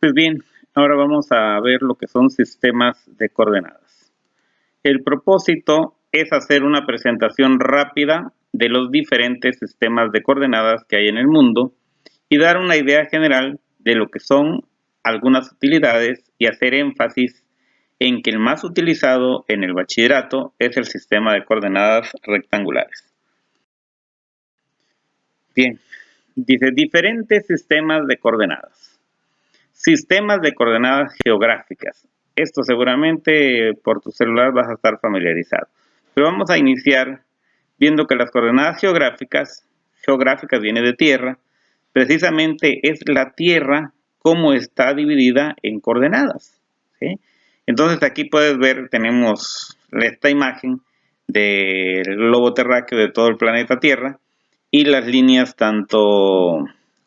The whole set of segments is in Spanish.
Pues bien, ahora vamos a ver lo que son sistemas de coordenadas. El propósito es hacer una presentación rápida de los diferentes sistemas de coordenadas que hay en el mundo y dar una idea general de lo que son algunas utilidades y hacer énfasis en que el más utilizado en el bachillerato es el sistema de coordenadas rectangulares. Bien, dice diferentes sistemas de coordenadas. Sistemas de coordenadas geográficas. Esto seguramente por tu celular vas a estar familiarizado. Pero vamos a iniciar viendo que las coordenadas geográficas viene de tierra, precisamente es la tierra como está dividida en coordenadas. ¿Sí? Entonces aquí puedes ver, tenemos esta imagen del globo terráqueo de todo el planeta Tierra y las líneas tanto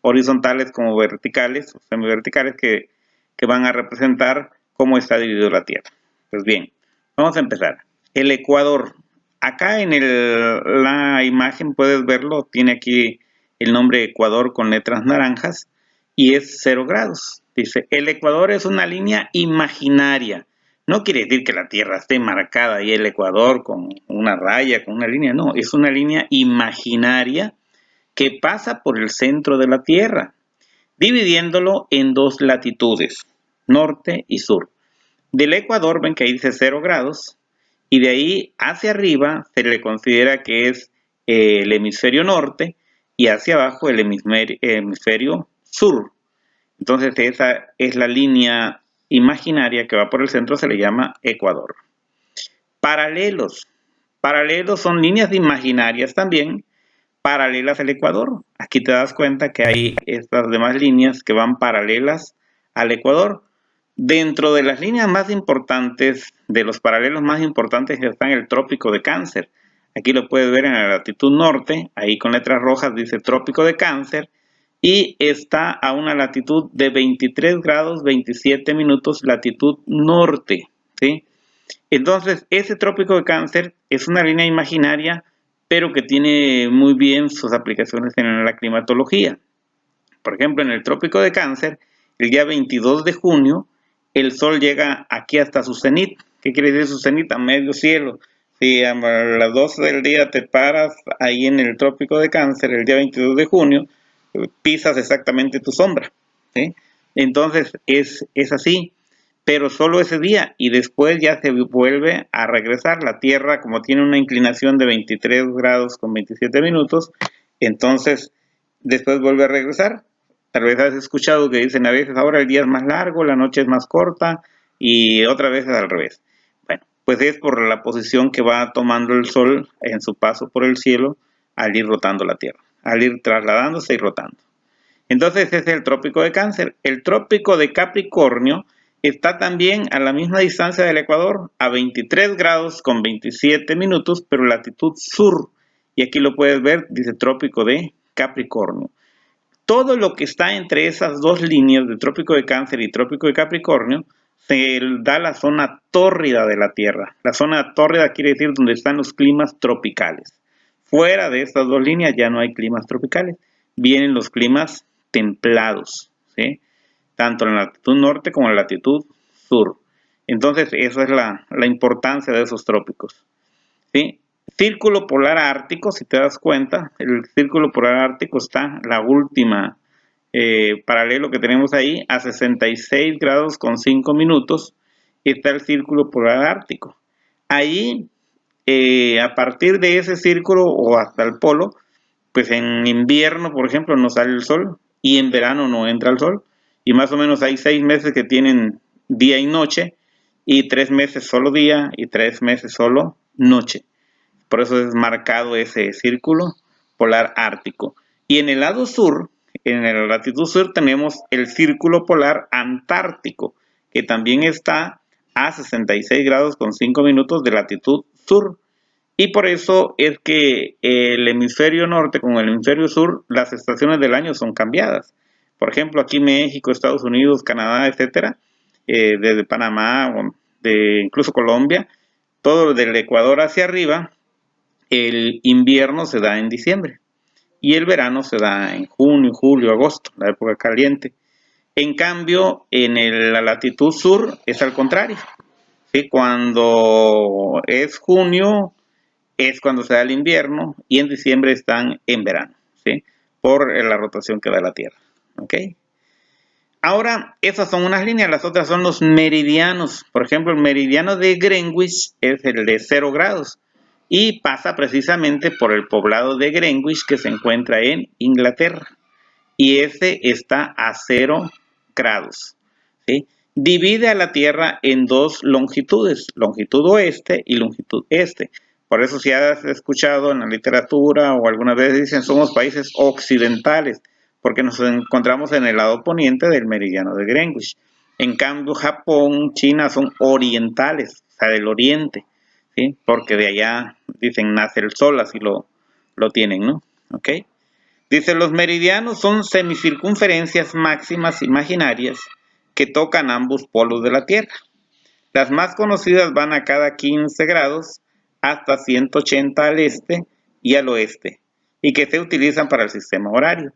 horizontales como verticales o semiverticales que van a representar cómo está dividido la Tierra. Pues bien, vamos a empezar. El Ecuador. Acá en la imagen puedes verlo, tiene aquí el nombre Ecuador con letras naranjas y es 0 grados. Dice, el Ecuador es una línea imaginaria. No quiere decir que la Tierra esté marcada y el Ecuador con una raya, con una línea, no, es una línea imaginaria que pasa por el centro de la Tierra, dividiéndolo en dos latitudes, norte y sur. Del Ecuador, ven que ahí dice 0 grados, y de ahí hacia arriba se le considera que es el hemisferio norte y hacia abajo el hemisferio sur. Entonces esa es la línea imaginaria que va por el centro, se le llama Ecuador. Paralelos. Paralelos son líneas imaginarias también, paralelas al Ecuador. Aquí te das cuenta que hay estas demás líneas que van paralelas al Ecuador. Dentro de las líneas más importantes, de los paralelos más importantes, está en el Trópico de Cáncer. Aquí lo puedes ver en la latitud norte, ahí con letras rojas dice Trópico de Cáncer, y está a una latitud de 23 grados 27 minutos latitud norte, ¿sí? Entonces, ese Trópico de Cáncer es una línea imaginaria, pero que tiene muy bien sus aplicaciones en la climatología. Por ejemplo, en el Trópico de Cáncer, el día 22 de junio, el Sol llega aquí hasta su cenit. ¿Qué quiere decir su cenit? A medio cielo. Si a las 12 del día te paras ahí en el Trópico de Cáncer, el día 22 de junio, pisas exactamente tu sombra. ¿Sí? Entonces, es así, pero solo ese día y después ya se vuelve a regresar. La Tierra, como tiene una inclinación de 23 grados con 27 minutos, entonces después vuelve a regresar. Tal vez has escuchado que dicen a veces ahora el día es más largo, la noche es más corta y otra vez es al revés. Bueno, pues es por la posición que va tomando el Sol en su paso por el cielo al ir rotando la Tierra, al ir trasladándose y rotando. Entonces ese es el Trópico de Cáncer. El Trópico de Capricornio está también a la misma distancia del Ecuador, a 23 grados con 27 minutos, pero latitud sur. Y aquí lo puedes ver, dice Trópico de Capricornio. Todo lo que está entre esas dos líneas de Trópico de Cáncer y Trópico de Capricornio se da la zona tórrida de la Tierra. La zona tórrida quiere decir donde están los climas tropicales. Fuera de estas dos líneas ya no hay climas tropicales, vienen los climas templados, ¿sí? Tanto en la latitud norte como en la latitud sur. Entonces, esa es la importancia de esos trópicos, ¿sí? Círculo polar ártico, si te das cuenta, el círculo polar ártico está la última paralelo que tenemos ahí a 66 grados con 5 minutos, está el círculo polar ártico. Ahí, a partir de ese círculo o hasta el polo, pues en invierno, por ejemplo, no sale el sol y en verano no entra el sol. Y más o menos hay 6 meses que tienen día y noche y 3 meses solo día y 3 meses solo noche. Por eso es marcado ese círculo polar ártico. Y en el lado sur, en la latitud sur, tenemos el círculo polar antártico, que también está a 66 grados con 5 minutos de latitud sur. Y por eso es que el hemisferio norte con el hemisferio sur, las estaciones del año son cambiadas. Por ejemplo, aquí México, Estados Unidos, Canadá, etcétera, desde Panamá, de incluso Colombia, todo del Ecuador hacia arriba, el invierno se da en diciembre y el verano se da en junio, julio, agosto, la época caliente. En cambio, la latitud sur es al contrario. ¿Sí? Cuando es junio es cuando se da el invierno y en diciembre están en verano, ¿sí? Por la rotación que da la Tierra. ¿Ok? Ahora, esas son unas líneas, las otras son los meridianos. Por ejemplo, el meridiano de Greenwich es el de 0 grados y pasa precisamente por el poblado de Greenwich que se encuentra en Inglaterra. Y ese está a 0 grados. ¿Sí? Divide a la Tierra en dos longitudes, longitud oeste y longitud este. Por eso si has escuchado en la literatura o alguna vez dicen somos países occidentales, porque nos encontramos en el lado poniente del meridiano de Greenwich. En cambio, Japón, China son orientales, o sea, del oriente, ¿sí? Porque de allá, dicen, nace el sol, así lo tienen, ¿no? ¿Ok? Dice, los meridianos son semicircunferencias máximas imaginarias que tocan ambos polos de la Tierra. Las más conocidas van a cada 15 grados hasta 180 al este y al oeste, y que se utilizan para el sistema horario.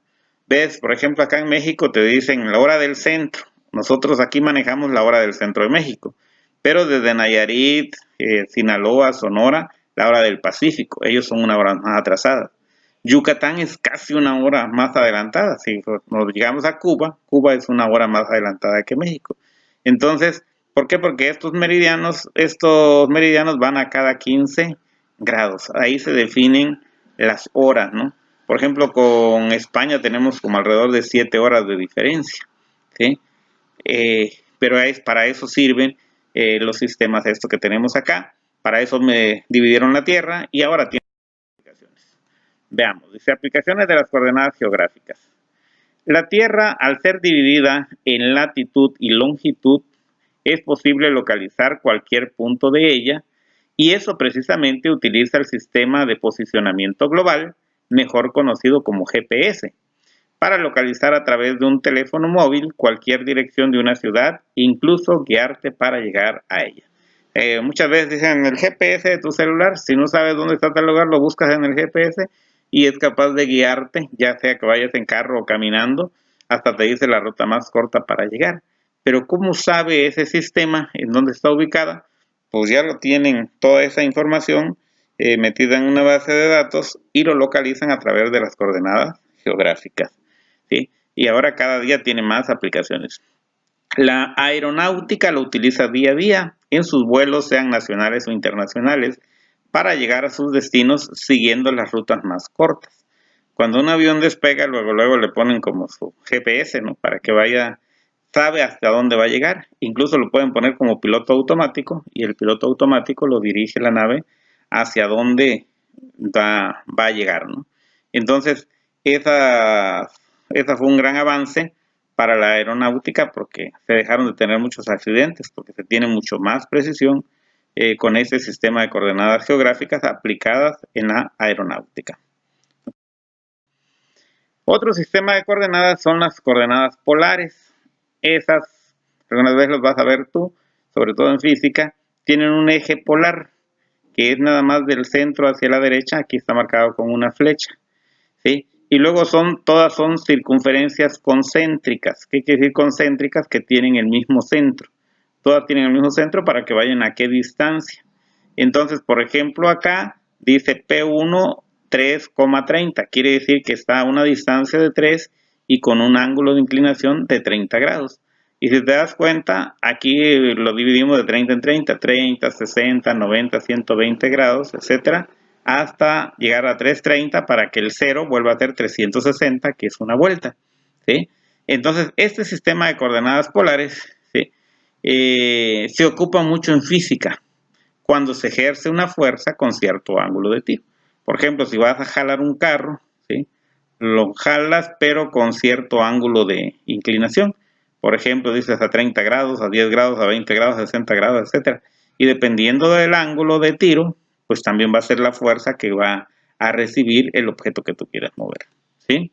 ¿Ves? Por ejemplo, acá en México te dicen la hora del centro. Nosotros aquí manejamos la hora del centro de México, pero desde Nayarit, Sinaloa, Sonora, la hora del Pacífico. Ellos son una hora más atrasada. Yucatán es casi una hora más adelantada. Si nos llegamos a Cuba, Cuba es una hora más adelantada que México. Entonces, ¿por qué? Porque estos meridianos van a cada 15 grados. Ahí se definen las horas, ¿no? Por ejemplo, con España tenemos como alrededor de 7 horas de diferencia, ¿sí? Pero para eso sirven los sistemas estos que tenemos acá. Para eso me dividieron la Tierra y ahora tienen aplicaciones. Veamos, dice aplicaciones de las coordenadas geográficas. La Tierra, al ser dividida en latitud y longitud, es posible localizar cualquier punto de ella y eso precisamente utiliza el sistema de posicionamiento global, mejor conocido como GPS, para localizar a través de un teléfono móvil cualquier dirección de una ciudad, incluso guiarte para llegar a ella. Muchas veces dicen el GPS de tu celular, si no sabes dónde está tal lugar, lo buscas en el GPS y es capaz de guiarte, ya sea que vayas en carro o caminando, hasta te dice la ruta más corta para llegar. Pero ¿cómo sabe ese sistema en dónde está ubicada? Pues ya lo tienen toda esa información metida en una base de datos y lo localizan a través de las coordenadas geográficas, ¿sí? Y ahora cada día tiene más aplicaciones. La aeronáutica lo utiliza día a día en sus vuelos, sean nacionales o internacionales, para llegar a sus destinos siguiendo las rutas más cortas. Cuando un avión despega, luego le ponen como su GPS, ¿no? Para que sabe hasta dónde va a llegar. Incluso lo pueden poner como piloto automático y el piloto automático lo dirige la nave hacia dónde va a llegar, ¿no? Entonces, esa fue un gran avance para la aeronáutica porque se dejaron de tener muchos accidentes, porque se tiene mucho más precisión con ese sistema de coordenadas geográficas aplicadas en la aeronáutica. Otro sistema de coordenadas son las coordenadas polares. Esas, algunas veces las vas a ver tú, sobre todo en física, tienen un eje polar, que es nada más del centro hacia la derecha, aquí está marcado con una flecha, ¿sí? Y luego todas son circunferencias concéntricas. ¿Qué quiere decir concéntricas? Que tienen el mismo centro. Todas tienen el mismo centro para que vayan a qué distancia. Entonces, por ejemplo, acá dice P1 3,30. Quiere decir que está a una distancia de 3 y con un ángulo de inclinación de 30 grados. Y si te das cuenta, aquí lo dividimos de 30 en 30, 60, 90, 120 grados, etcétera, hasta llegar a 330 para que el 0 vuelva a ser 360, que es una vuelta, ¿sí? Entonces, este sistema de coordenadas polares, ¿sí? Se ocupa mucho en física, cuando se ejerce una fuerza con cierto ángulo de tiro. Por ejemplo, si vas a jalar un carro, ¿sí? Lo jalas pero con cierto ángulo de inclinación. Por ejemplo, dices a 30 grados, a 10 grados, a 20 grados, a 60 grados, etc. Y dependiendo del ángulo de tiro, pues también va a ser la fuerza que va a recibir el objeto que tú quieras mover, ¿sí?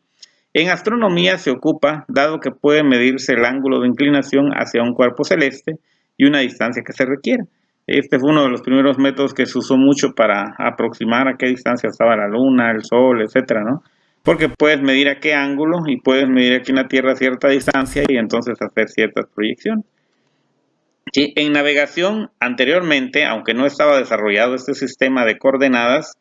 En astronomía se ocupa, dado que puede medirse el ángulo de inclinación hacia un cuerpo celeste y una distancia que se requiera. Este fue uno de los primeros métodos que se usó mucho para aproximar a qué distancia estaba la luna, el sol, etcétera, ¿no? porque puedes medir a qué ángulo y puedes medir aquí en la Tierra a cierta distancia y entonces hacer ciertas proyecciones. Sí, en navegación anteriormente, aunque no estaba desarrollado este sistema de coordenadas,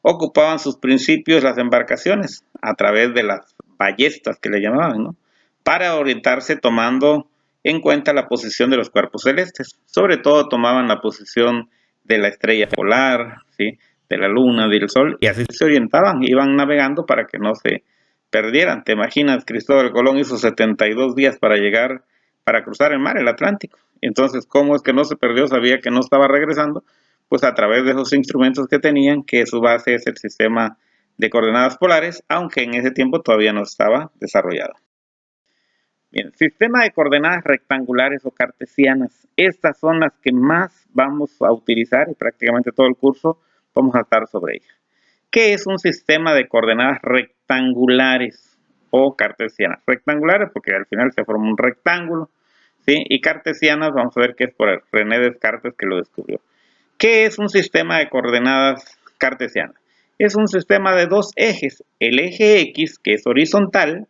ocupaban sus principios las embarcaciones a través de las ballestas que le llamaban, ¿no? Para orientarse tomando en cuenta la posición de los cuerpos celestes. Sobre todo tomaban la posición de la estrella polar, ¿sí? De la luna, del sol, y así se orientaban, iban navegando para que no se perdieran. ¿Te imaginas? Cristóbal Colón hizo 72 días para cruzar el mar, el Atlántico. Entonces, ¿cómo es que no se perdió? Sabía que no estaba regresando, pues a través de esos instrumentos que tenían, que su base es el sistema de coordenadas polares, aunque en ese tiempo todavía no estaba desarrollado. Bien, sistema de coordenadas rectangulares o cartesianas. Estas son las que más vamos a utilizar y prácticamente todo el curso vamos a estar sobre ellas. ¿Qué es un sistema de coordenadas rectangulares o cartesianas? Rectangulares porque al final se forma un rectángulo, ¿sí? Y cartesianas, vamos a ver que es por René Descartes que lo descubrió. ¿Qué es un sistema de coordenadas cartesianas? Es un sistema de dos ejes, el eje X, que es horizontal,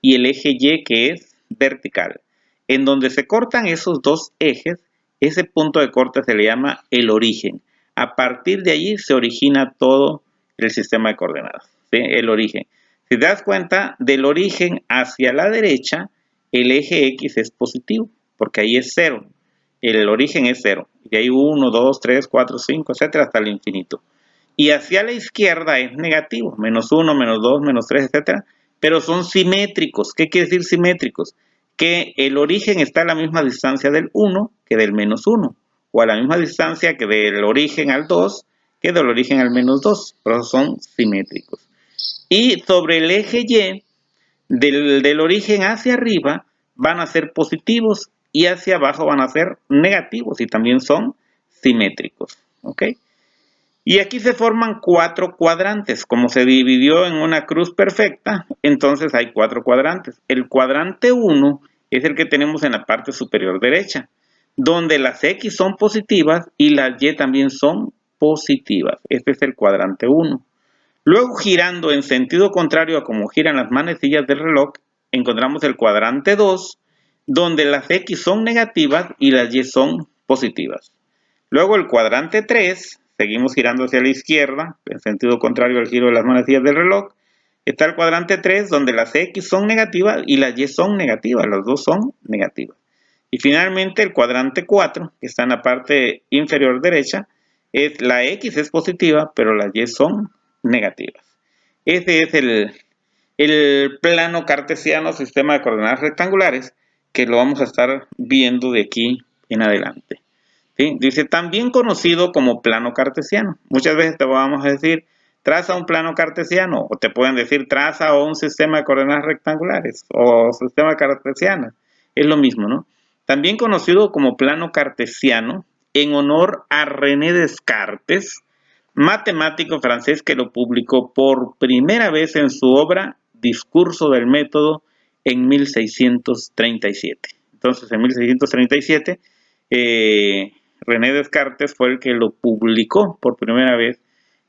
y el eje Y, que es vertical. En donde se cortan esos dos ejes, ese punto de corte se le llama el origen. A partir de allí se origina todo el sistema de coordenadas, ¿sí? El origen. Si te das cuenta, del origen hacia la derecha, el eje X es positivo, porque ahí es 0. El origen es 0. Y hay 1, 2, 3, 4, 5, etcétera, hasta el infinito. Y hacia la izquierda es negativo, menos 1, menos 2, menos 3, etcétera. Pero son simétricos. ¿Qué quiere decir simétricos? Que el origen está a la misma distancia del 1 que del menos 1. O a la misma distancia que del origen al 2 que del origen al menos 2. Por eso son simétricos. Y sobre el eje Y, del origen hacia arriba, van a ser positivos y hacia abajo van a ser negativos y también son simétricos. ¿Ok? Y aquí se forman 4 cuadrantes. Como se dividió en una cruz perfecta, entonces hay 4 cuadrantes. El cuadrante 1 es el que tenemos en la parte superior derecha, donde las X son positivas y las Y también son positivas. Este es el cuadrante 1. Luego, girando en sentido contrario a como giran las manecillas del reloj, encontramos el cuadrante 2, donde las X son negativas y las Y son positivas. Luego el cuadrante 3, seguimos girando hacia la izquierda, en sentido contrario al giro de las manecillas del reloj. Está el cuadrante 3, donde las X son negativas y las Y son negativas, las dos son negativas. Y finalmente el cuadrante 4, que está en la parte inferior derecha, la X es positiva, pero las Y son negativas. Ese es el plano cartesiano, sistema de coordenadas rectangulares, que lo vamos a estar viendo de aquí en adelante. ¿Sí? Dice, también conocido como plano cartesiano. Muchas veces te vamos a decir, traza un plano cartesiano, o te pueden decir, traza un sistema de coordenadas rectangulares, o sistema cartesiano. Es lo mismo, ¿no? También conocido como plano cartesiano, en honor a René Descartes, matemático francés que lo publicó por primera vez en su obra Discurso del Método en 1637. Entonces, en 1637, René Descartes fue el que lo publicó por primera vez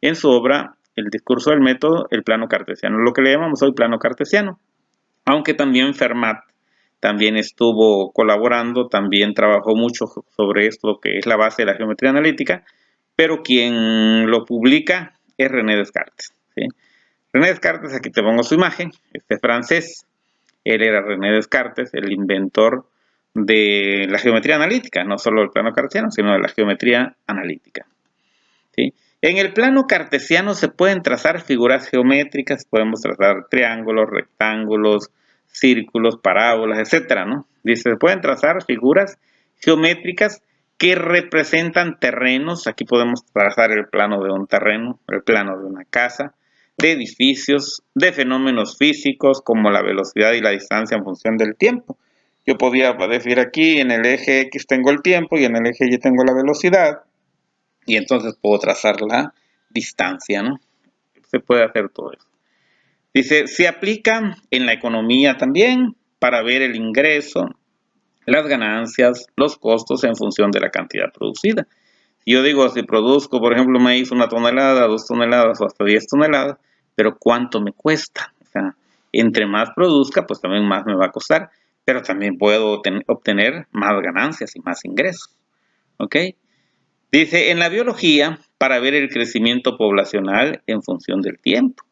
en su obra El Discurso del Método, el plano cartesiano, lo que le llamamos hoy plano cartesiano. Aunque también Fermat también estuvo colaborando, también trabajó mucho sobre esto que es la base de la geometría analítica, pero quien lo publica es René Descartes, ¿sí? René Descartes, aquí te pongo su imagen, este francés, él era René Descartes, el inventor de la geometría analítica, no solo del plano cartesiano, sino de la geometría analítica, ¿sí? En el plano cartesiano se pueden trazar figuras geométricas, podemos trazar triángulos, rectángulos, círculos, parábolas, etcétera, ¿no? Dice, se pueden trazar figuras geométricas que representan terrenos. Aquí podemos trazar el plano de un terreno, el plano de una casa, de edificios, de fenómenos físicos como la velocidad y la distancia en función del tiempo. Yo podría decir aquí en el eje X tengo el tiempo y en el eje Y tengo la velocidad, y entonces puedo trazar la distancia, ¿no? Se puede hacer todo eso. Dice, se aplica en la economía también para ver el ingreso, las ganancias, los costos en función de la cantidad producida. Si yo digo, si produzco, por ejemplo, maíz 1 tonelada, 2 toneladas o hasta 10 toneladas, pero ¿cuánto me cuesta? O sea, entre más produzca, pues también más me va a costar, pero también puedo obtener más ganancias y más ingresos. ¿Ok? Dice, en la biología, para ver el crecimiento poblacional en función del tiempo.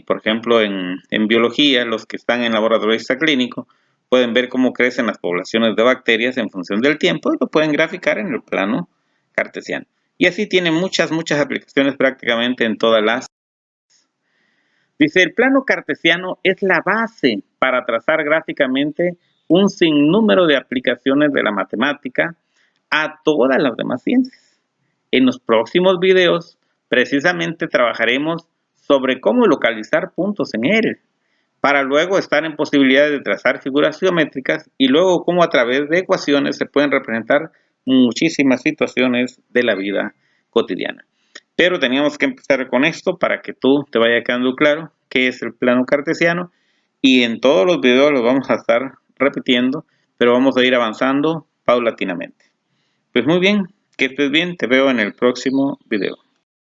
Por ejemplo, en biología, los que están en laboratorio clínico pueden ver cómo crecen las poblaciones de bacterias en función del tiempo y lo pueden graficar en el plano cartesiano. Y así tiene muchas aplicaciones prácticamente en todas las. Dice, el plano cartesiano es la base para trazar gráficamente un sinnúmero de aplicaciones de la matemática a todas las demás ciencias. En los próximos videos, precisamente trabajaremos sobre cómo localizar puntos en él, para luego estar en posibilidades de trazar figuras geométricas y luego cómo a través de ecuaciones se pueden representar muchísimas situaciones de la vida cotidiana. Pero teníamos que empezar con esto para que tú te vaya quedando claro qué es el plano cartesiano, y en todos los videos los vamos a estar repitiendo, pero vamos a ir avanzando paulatinamente. Pues muy bien, que estés bien, te veo en el próximo video.